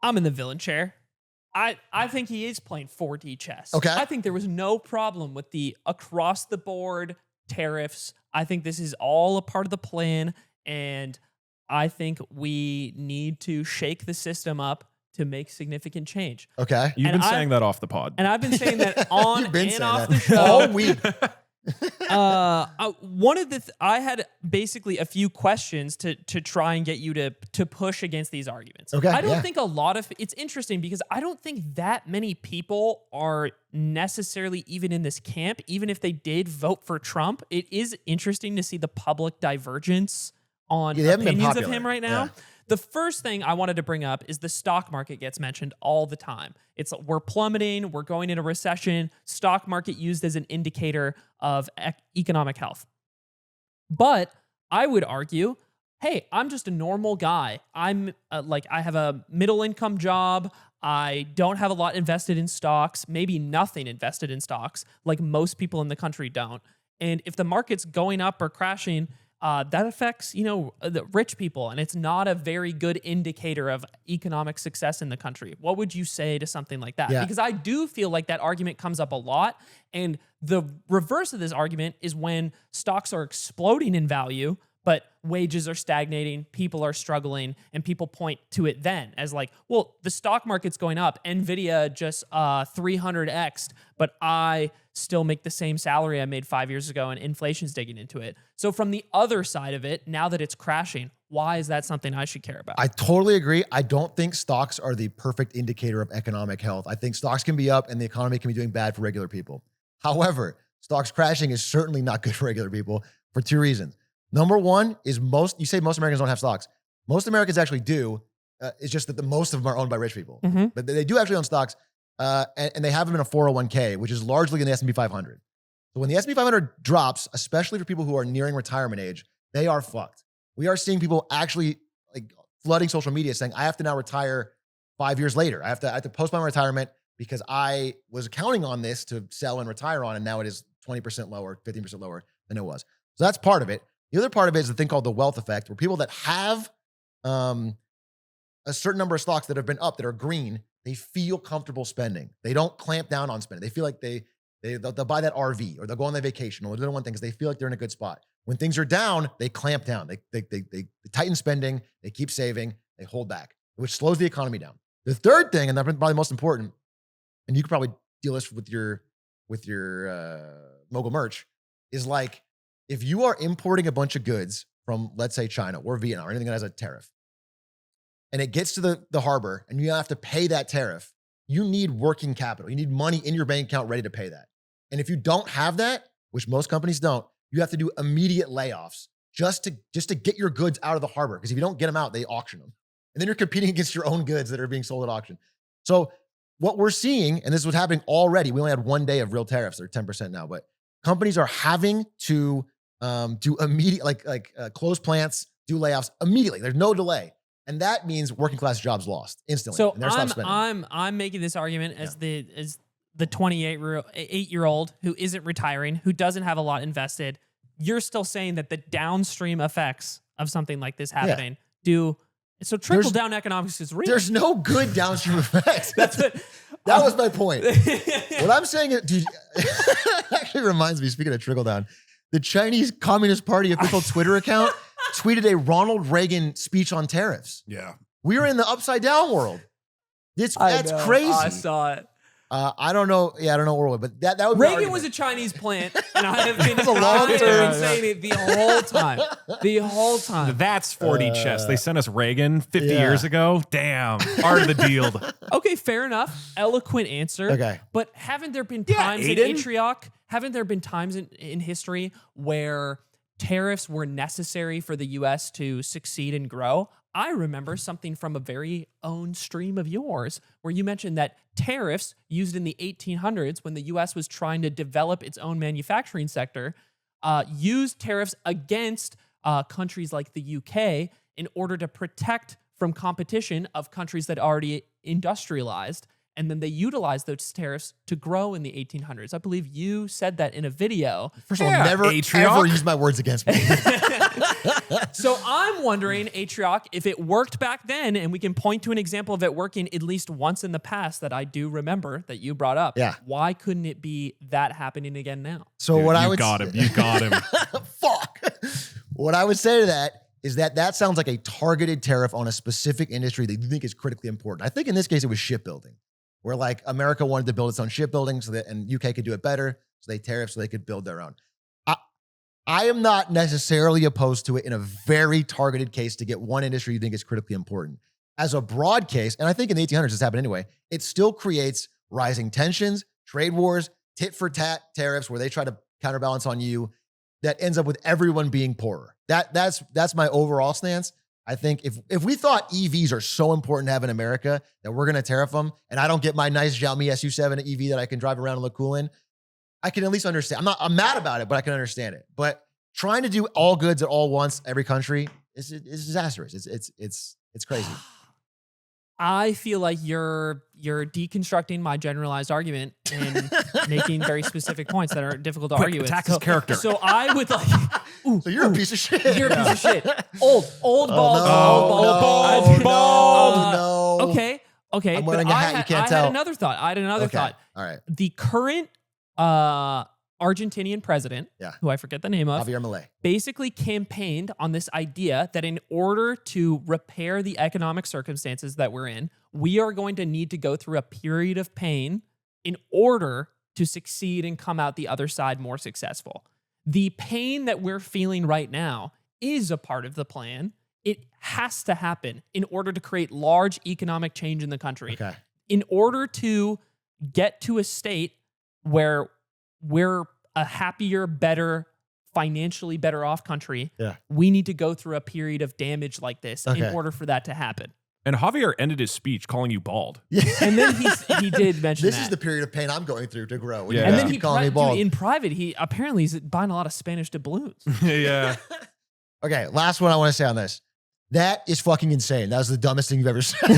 I'm in the villain chair. I think he is playing 4D chess. Okay. I think there was no problem with the across the board tariffs. I think this is all a part of the plan, and I think we need to shake the system up to make significant change. Okay. You've And been saying that off the pod. And I've been saying that on You've been and saying off that the show. all week. One of the I had basically a few questions to try and get you to push against these arguments. Okay, I don't yeah. think a lot of it's interesting because I don't think that many people are necessarily even in this camp. Even if they did vote for Trump, it is interesting to see the public divergence on Yeah, they haven't been opinions of popular. him right now. Yeah. The first thing I wanted to bring up is the stock market gets mentioned all the time. It's we're plummeting, we're going into recession, stock market used as an indicator of economic health. But I would argue, hey, I'm just a normal guy. I'm I have a middle income job. I don't have a lot invested in stocks, maybe nothing invested in stocks, like most people in the country don't. And if the market's going up or crashing, that affects, the rich people, and it's not a very good indicator of economic success in the country. What would you say to something like that? Yeah. Because I do feel like that argument comes up a lot, and the reverse of this argument is when stocks are exploding in value, but wages are stagnating, people are struggling, and people point to it then as like, well, the stock market's going up, Nvidia just 300x'd, but I still make the same salary I made 5 years ago and inflation's digging into it. So from the other side of it, now that it's crashing, why is that something I should care about? I totally agree. I don't think stocks are the perfect indicator of economic health. I think stocks can be up and the economy can be doing bad for regular people. However, stocks crashing is certainly not good for regular people for two reasons. Number one is you say most Americans don't have stocks. Most Americans actually do. It's just that the most of them are owned by rich people. Mhm. But they do actually own stocks, and they have them in a 401k, which is largely in the S&P 500. So when the S&P 500 drops, especially for people who are nearing retirement age, they are fucked. We are seeing people actually like flooding social media saying, I have to now retire 5 years later. I have to postpone my retirement because I was counting on this to sell and retire on, and now it is 20% lower, 15% lower than it was. So that's part of it. The other part of it is the thing called the wealth effect, where people that have a certain number of stocks that have been up, that are green, they feel comfortable spending. They don't clamp down on spending. They feel like they'll buy that RV, or they'll go on their vacation, or they'll do one thing because they feel like they're in a good spot. When things are down, they clamp down. They tighten spending. They keep saving. They hold back, which slows the economy down. The third thing, and that's probably the most important, and you could probably deal this with your mogul merch, is like, if you are importing a bunch of goods from, let's say, China or Vietnam or anything that has a tariff, and it gets to the harbor and you have to pay that tariff, you need working capital. You need money in your bank account ready to pay that. And if you don't have that, which most companies don't, you have to do immediate layoffs just to get your goods out of the harbor. Because if you don't get them out, they auction them. And then you're competing against your own goods that are being sold at auction. So what we're seeing, and this is what's happening already, we only had 1 day of real tariffs. They're 10% now, but companies are having to do immediate, close plants, do layoffs immediately. There's no delay. And that means working class jobs lost instantly. So and they're stopped spending. I'm making this argument as the 28-year-old who isn't retiring, who doesn't have a lot invested. You're still saying that the downstream effects of something like this happening so trickle down economics is real. There's no good downstream effects. That was my point. What I'm saying is, dude, actually reminds me, speaking of trickle down, the Chinese Communist Party official Twitter account tweeted a Ronald Reagan speech on tariffs. Yeah. We are in the upside down world. That's crazy. I saw it. I don't know. Yeah, I don't know where, but that would be Reagan was a Chinese plant, and I have been, saying it the whole time. That's 4D chess. They sent us Reagan 50 years ago. Damn. Art of the deal. Okay, fair enough. Eloquent answer. Okay. But haven't there been times in Aiden? Atrioc, haven't there been times in history where tariffs were necessary for the U.S. to succeed and grow? I remember something from a very own stream of yours where you mentioned that tariffs used in the 1800s when the U.S. was trying to develop its own manufacturing sector, used tariffs against countries like the UK in order to protect from competition of countries that already industrialized. And then they utilized those tariffs to grow in the 1800s. I believe you said that in a video. First of all, Yeah, never Atrioc. ever use my words against me. So I'm wondering, Atrioc, if it worked back then, and we can point to an example of it working at least once in the past that I do remember that you brought up. Yeah. Why couldn't it be that happening again now? So Dude, what I you would got him. You got him. fuck. What I would say to that is that sounds like a targeted tariff on a specific industry that you think is critically important. I think in this case it was shipbuilding, where like America wanted to build its own shipbuilding and UK could do it better, so they tariffed so they could build their own. I am not necessarily opposed to it in a very targeted case to get one industry you think is critically important. As a broad case, and I think in the 1800s this happened anyway, it still creates rising tensions, trade wars, tit for tat tariffs where they try to counterbalance on you. That ends up with everyone being poorer. That's my overall stance. I think if we thought EVs are so important to have in America that we're going to tariff them, and I don't get my nice Xiaomi SU7 EV that I can drive around and look cool in, I can at least understand. I'm mad about it, but I can understand it. But trying to do all goods at all once, every country is disastrous. It's crazy. I feel like you're deconstructing my generalized argument and making very specific points that are difficult to Quick, argue with. attack his character. So I would like. Ooh, So you're a piece of shit. You're a piece of shit. Old, bald, no, bald. no. Okay. I'm wearing a hat, you can't I tell. had another thought. Okay. thought. All right. The current Argentinian president, Yeah. who I forget the name of, Javier Milei. basically campaigned on this idea that in order to repair the economic circumstances that we're in, we are going to need to go through a period of pain in order to succeed and come out the other side more successful. The pain that we're feeling right now is a part of the plan. It has to happen in order to create large economic change in the country. Okay. In order to get to a state where we're a happier, better, financially better off country, Yeah. we need to go through a period of damage like this in Okay. order for that to happen. And Javier ended his speech calling you bald. Yeah. And then he did mention This that. is the period of pain I'm going through to grow. Yeah. And then keep he calling me dude, bald. in private, he apparently he's buying a lot of Spanish doubloons. Yeah. Okay, last one I want to say on this. That is fucking insane. That was the dumbest thing you've ever said.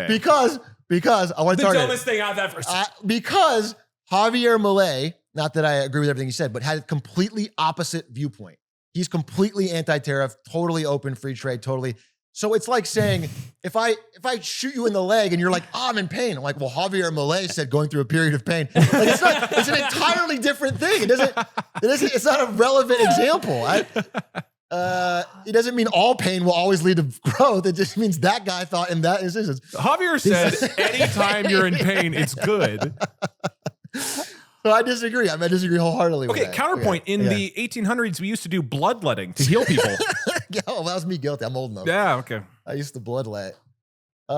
because I want to target it. thing I've ever seen. Because Javier Milei, not that I agree with everything he said, but had a completely opposite viewpoint. He's completely anti-tariff, totally open, free trade, totally. So it's like saying, if I shoot you in the leg and you're like, oh, I'm in pain. I'm like, well, Javier Milei said going through a period of pain. Like it's an entirely different thing. It's not a relevant example. It doesn't mean all pain will always lead to growth. It just means that guy thought in that instance. Javier said, anytime you're in pain, it's good. So I disagree. I disagree wholeheartedly with Okay, that. counterpoint. Okay, In yeah. the 1800s, we used to do bloodletting to heal people. Yeah, well, that was me guilty. I'm old enough. Yeah, okay. I used to bloodlet. No,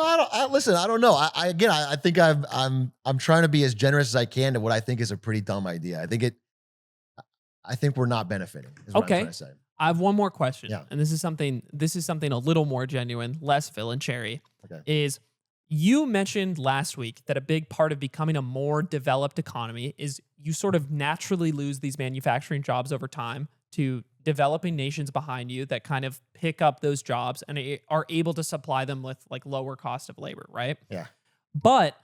I don't know. I think I'm trying to be as generous as I can to what I think is a pretty dumb idea. I think we're not benefiting. Is what I'm Okay. trying to say. I have one more question. Yeah. And this is something a little more genuine, less villain cherry. Okay. Is you mentioned last week that a big part of becoming a more developed economy is you sort of naturally lose these manufacturing jobs over time to developing nations behind you that kind of pick up those jobs and are able to supply them with like lower cost of labor, right? Yeah. But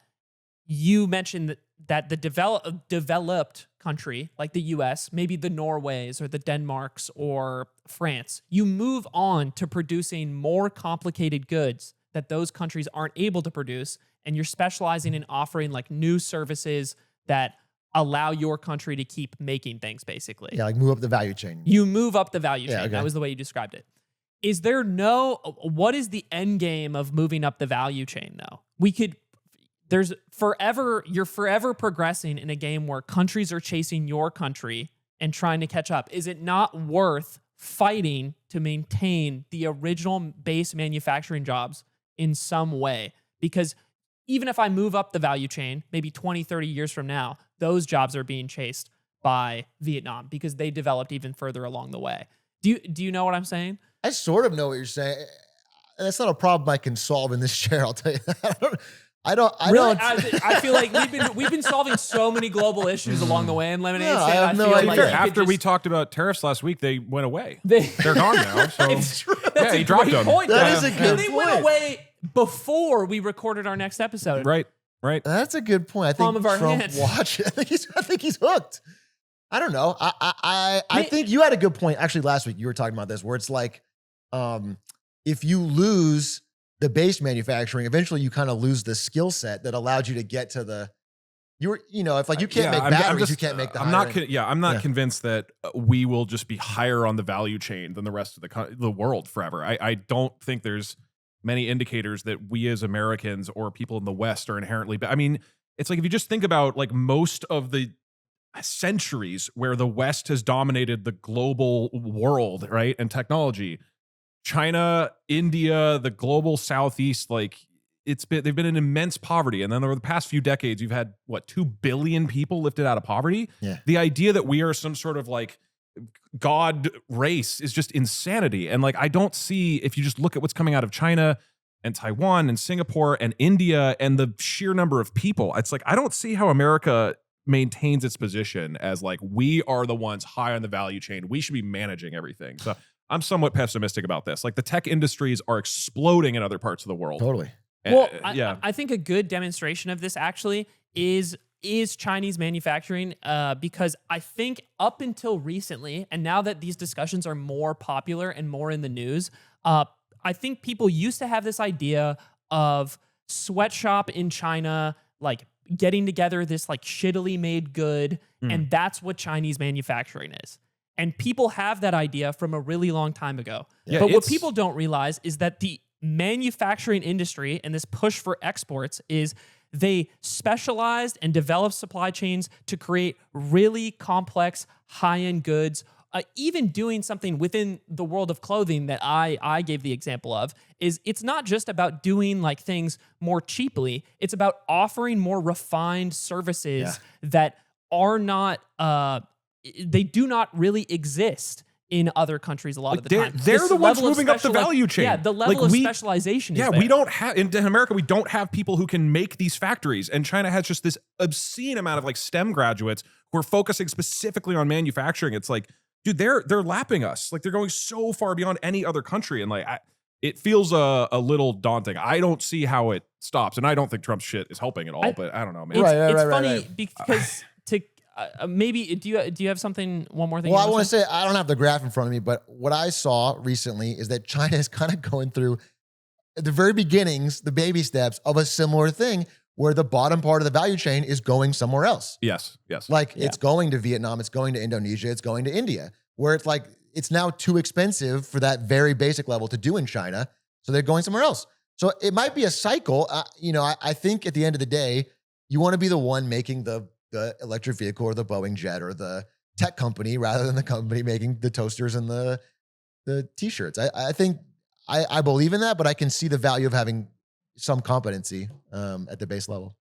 you mentioned that the developed country like the US, maybe the Norways or the Denmarks or France, you move on to producing more complicated goods that those countries aren't able to produce, and you're specializing in offering like new services that allow your country to keep making things, basically. Yeah, like move up the value chain. You move up the value chain. Yeah, okay. That was the way you described it. What is the end game of moving up the value chain though? You're forever progressing in a game where countries are chasing your country and trying to catch up. Is it not worth fighting to maintain the original base manufacturing jobs in some way? Because even if I move up the value chain, maybe 20, 30 years from now, those jobs are being chased by Vietnam because they developed even further along the way. Do you know what I'm saying? I sort of know what you're saying. That's not a problem I can solve in this chair. I'll tell you that. I don't. I feel like we've been solving so many global issues along the way in Lemonade No, Stand. I have no feel idea. like Fair, you could after we just- talked about tariffs last week, they went away. they, They're gone now. So it's true. Yeah, he dropped them. Point. That though. is a And good they point. went away before we recorded our next episode. Right. That's a good point. I Palm think of our Trump hands. watch. I think he's hooked. I don't know. I think you had a good point actually last week. You were talking about this where it's like, if you lose the base manufacturing, eventually you kind of lose the skill set that allowed you to get to the. If like you can't make batteries, you can't make the. I'm not convinced that we will just be higher on the value chain than the rest of the world forever. I don't think there's many indicators that we as Americans or people in the West are inherently. I mean, it's like if you just think about like most of the centuries where the West has dominated the global world, right, and technology, China, India, the global Southeast, like. They've been in immense poverty, and then over the past few decades, you've had 2 billion people lifted out of poverty. Yeah. The idea that we are some sort of like God race is just insanity. And like I don't see, if you just look at what's coming out of China and Taiwan and Singapore and India and the sheer number of people, it's like I don't see how America maintains its position as like we are the ones high on the value chain. We should be managing everything. So I'm somewhat pessimistic about this. Like the tech industries are exploding in other parts of the world. Totally. Well, yeah. I think a good demonstration of this actually is Chinese manufacturing, because I think up until recently, and now that these discussions are more popular and more in the news, I think people used to have this idea of sweatshop in China, like getting together this like shittily made good, and that's what Chinese manufacturing is. And people have that idea from a really long time ago. Yeah, but what people don't realize is that the manufacturing industry and this push for exports is they specialized and developed supply chains to create really complex high-end goods. Even doing something within the world of clothing that I gave the example of is it's not just about doing like things more cheaply. It's about offering more refined services that are not, they do not really exist in other countries a lot of the time. They're the ones moving up the value chain. Yeah, the level of specialization is there. We don't have, in America, we don't have people who can make these factories. And China has just this obscene amount of like STEM graduates who are focusing specifically on manufacturing. It's like, dude, they're lapping us. Like they're going so far beyond any other country. And like, it feels a little daunting. I don't see how it stops. And I don't think Trump's shit is helping at all, but I don't know, man. It's funny because maybe do you have something, one more thing? Well, I want to say I don't have the graph in front of me, but what I saw recently is that China is kind of going through at the very beginnings, the baby steps of a similar thing where the bottom part of the value chain is going somewhere else. Yes. Like it's going to Vietnam, it's going to Indonesia, it's going to India, where it's like it's now too expensive for that very basic level to do in China. So they're going somewhere else. So it might be a cycle. I think at the end of the day, you want to be the one making the electric vehicle or the Boeing jet or the tech company rather than the company making the toasters and the t-shirts. I think I believe in that, but I can see the value of having some competency at the base level.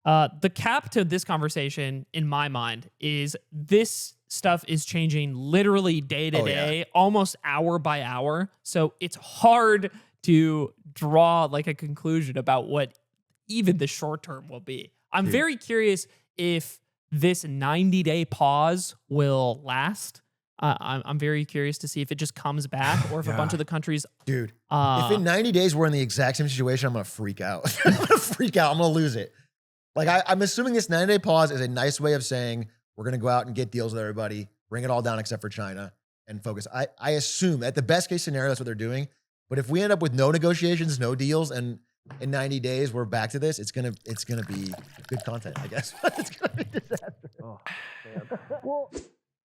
The cap to this conversation in my mind is this stuff is changing literally day to day, almost hour by hour. So it's hard to draw like a conclusion about what even the short term will be. I'm very curious if this 90-day pause will last. I'm very curious to see if it just comes back or if a bunch of the countries... Dude, if in 90 days we're in the exact same situation, I'm going to freak out. I'm going to lose it. Like, I'm assuming this 90-day pause is a nice way of saying we're going to go out and get deals with everybody, bring it all down except for China, and focus. I assume at the best case scenario, that's what they're doing. But if we end up with no negotiations, no deals, and in 90 days we're back to this, it's gonna be good content, I guess. It's gonna be a disaster. Oh, man. Well,